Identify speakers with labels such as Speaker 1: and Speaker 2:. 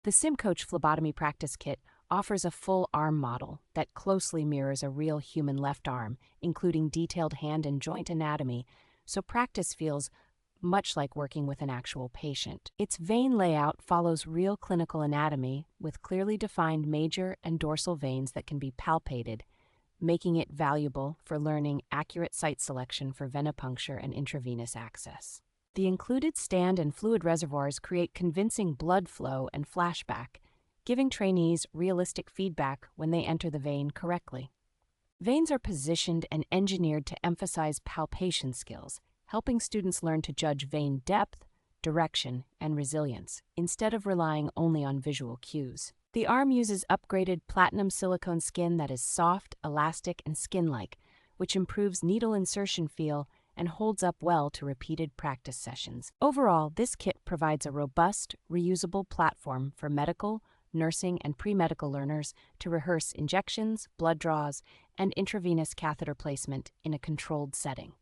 Speaker 1: The SimCoach Phlebotomy Practice Kit offers a full arm model that closely mirrors a real human left arm, including detailed hand and joint anatomy, so practice feels much like working with an actual patient. Its vein layout follows real clinical anatomy with clearly defined major and dorsal veins that can be palpated, making it valuable for learning accurate site selection for venipuncture and intravenous access. The included stand and fluid reservoirs create convincing blood flow and flashback, giving trainees realistic feedback when they enter the vein correctly. Veins are positioned and engineered to emphasize palpation skills, helping students learn to judge vein depth, direction, and resilience, instead of relying only on visual cues. The arm uses upgraded platinum silicone skin that is soft, elastic, and skin-like, which improves needle insertion feel and holds up well to repeated practice sessions. Overall, this kit provides a robust, reusable platform for medical, nursing, and premedical learners to rehearse injections, blood draws, and intravenous catheter placement in a controlled setting.